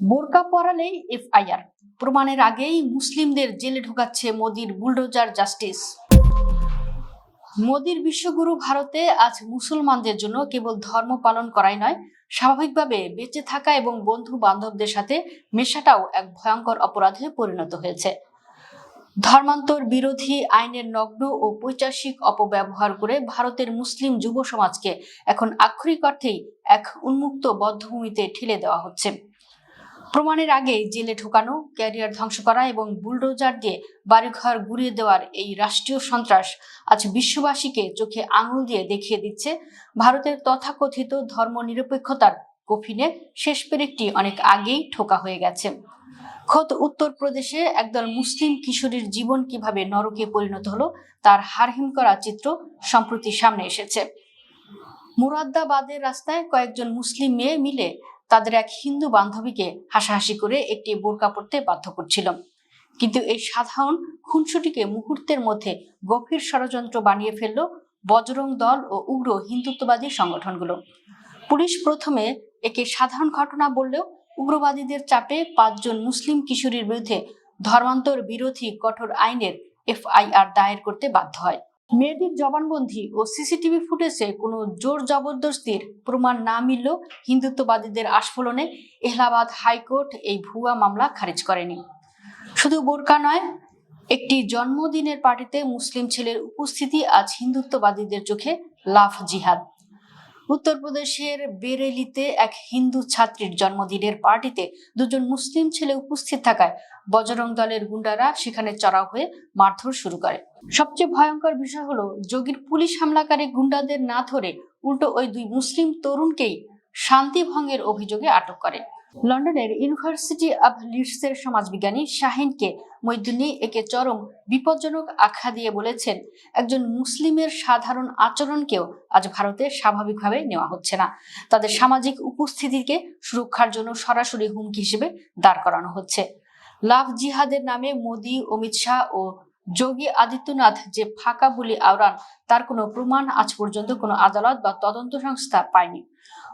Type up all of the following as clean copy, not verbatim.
বোরকা পরালেই এফআইআর, প্রমাণের আগেই মুসলিমদের জেলে ঢোকাচ্ছে মোদির বুলডোজার জাস্টিস। মোদির বিশ্বগুরু ভারতে আজ মুসলমানদের জন্য কেবল ধর্ম পালন করাই নয়, স্বাভাবিকভাবে বেঁচে থাকা এবং বন্ধু বান্ধবদের সাথে মেশাটাও এক ভয়ঙ্কর অপরাধে পরিণত হয়েছে। ধর্মান্তর বিরোধী আইনের নগ্ন ও পৈশাচিক অপব্যবহার করে ভারতের মুসলিম যুব সমাজকে এখন আক্ষরিক অর্থেই এক উন্মুক্ত বধ্যভূমিতে ঠেলে দেওয়া হচ্ছে। প্রমাণের আগে জেলে ঢোকানো, ক্যারিয়ার ধ্বংস করা এবং বুলডোজার দিয়ে বাড়িঘর গুঁড়িয়ে দেওয়ার এই রাষ্ট্রীয় সন্ত্রাস আজ বিশ্ববাসীকে চোখে আঙুল দিয়ে দেখিয়ে দিচ্ছে ভারতের তথাকথিত ধর্মনিরপেক্ষতার কফিনে শেষ পেরেকটি অনেক আগেই ঠোকা হয়ে গেছে। খোদ উত্তরপ্রদেশে একদল মুসলিম কিশোরীর জীবন কিভাবে নরকে পরিণত হলো তার হারহিম করা চিত্র সম্প্রতি সামনে এসেছে। মুরাদাবাদের রাস্তায় কয়েকজন মুসলিম মেয়ে মিলে তাদের এক হিন্দু বান্ধবীকে হাসাহাসি করে একটি বোরকা পরতে বাধ্য করছিল, কিন্তু এই সাধারণ খুনসুটিকে মুহূর্তের মধ্যে গভীর ষড়যন্ত্র বানিয়ে ফেলল বজরং দল ও উগ্র হিন্দুত্ববাদী সংগঠনগুলো। পুলিশ প্রথমে একে সাধারণ ঘটনা বললেও উগ্রবাদীদের চাপে 5 জন মুসলিম কিশোরীর বিরুদ্ধে ধর্মান্তর বিরোধী কঠোর আইনের এফআইআর দায়ের করতে বাধ্য হয়। মেয়েদের জবানবন্দি ও সিসিটিভি ফুটেজে কোনো জোর জবরদস্তির প্রমাণ না মিললেও হিন্দুত্ববাদীদের আস্ফোলনে এলাহাবাদ হাইকোর্ট এই ভুয়া মামলা খারিজ করেনি। শুধু বোরকা নয়, একটি জন্মদিনের পার্টিতে মুসলিম ছেলের উপস্থিতি আজ হিন্দুত্ববাদীদের চোখে লাভ জিহাদ। উত্তরপ্রদেশের বেরেলিতে এক হিন্দু ছাত্রীর জন্মদিনের পার্টিতে 2 জন মুসলিম ছেলে উপস্থিত থাকায় বজরং দলের গুন্ডারা সেখানে চড়াও হয়ে মারধর শুরু করে। সবচেয়ে ভয়ঙ্কর বিষয় হলো, যোগীর পুলিশ হামলাকারী গুন্ডাদের না ধরে উল্টো ওই 2 মুসলিম তরুণকেই শান্তি ভঙ্গের অভিযোগে আটক করে। লন্ডনের ইউনিভার্সিটি অব লিডসের সমাজবিজ্ঞানী শাহিনকে মৈদুনি একে চরম বিপজ্জনক আখ্যা দিয়ে বলেছেন, একজন মুসলিমের সাধারণ আচরণকেও আজ ভারতে স্বাভাবিকভাবে নেওয়া হচ্ছে না। তাদের সামাজিক উপস্থিতিকে সুরক্ষার জন্য সরাসরি হুমকি হিসেবে দাঁড় করানো হচ্ছে। লাভ জিহাদের নামে মোদি, অমিত শাহ ও যোগী আদিত্যনাথ যে ফাঁকা বুলি আওড়ান, তার কোনো প্রমাণ আজ পর্যন্ত কোনো আদালত বা তদন্ত সংস্থা পায়নি।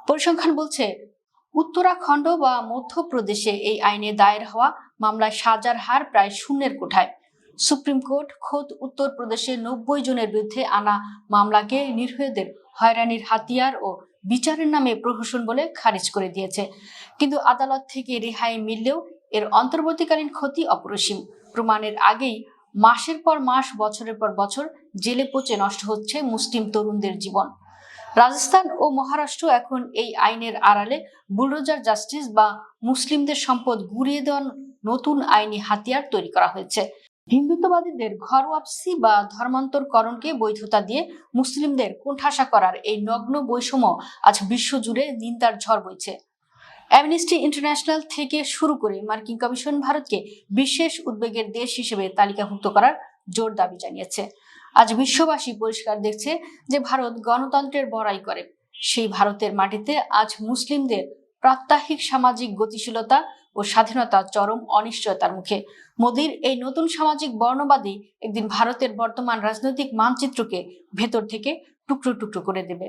পরিসংখ্যান বলছে, উত্তরাখণ্ড বা মধ্যপ্রদেশে এই আইনে দায়ের হওয়া মামলায় সাজার হার প্রায় শূন্যের কোঠায়। সুপ্রিম কোর্ট খোদ উত্তরপ্রদেশের 90 জনের বিরুদ্ধে আনা মামলাকে নির্ভয়দের হয়রানির হাতিয়ার ও বিচারের নামে প্রহসন বলে খারিজ করে দিয়েছে। কিন্তু আদালত থেকে রেহাই মিললেও এর অন্তর্বর্তীকালীন ক্ষতি অপরিসীম। প্রমাণের আগেই মাসের পর মাস, বছরের পর বছর জেলে পচে নষ্ট হচ্ছে মুসলিম তরুণদের জীবন। রাজস্থান ও মহারাষ্ট্র এখন এই আইনের আড়ালে বুলডোজার জাস্টিস বা মুসলিমদের সম্পদ গুঁড়িয়ে দেওয়ার নতুন আইনি হাতিয়ার তৈরি করা হয়েছে। হিন্দুত্ববাদীদের ঘর ওয়াপসি বা ধর্মান্তরকরণকে বৈধতা দিয়ে মুসলিমদের কোণঠাসা করার এই নগ্ন বৈষম্য আজ বিশ্বজুড়ে নিন্দার ঝড় বইছে। অ্যামনেস্টি ইন্টারন্যাশনাল থেকে শুরু করে মার্কিন কমিশন ভারতকে বিশেষ উদ্বেগের দেশ হিসেবে তালিকাভুক্ত করার জোর দাবি জানিয়েছে। আজ বিশ্ববাসী পরিষ্কার দেখছে যে ভারত গণতন্ত্রের বড়াই করে। সেই ভারতের মাটিতে আজ মুসলিমদের প্রাত্যহিক সামাজিক গতিশীলতা ও স্বাধীনতা চরম অনিশ্চয়তার মুখে। মোদির এই নতুন সামাজিক বর্ণবাদী একদিন ভারতের বর্তমান রাজনৈতিক মানচিত্রকে ভেতর থেকে টুকরো টুকরো করে দেবে।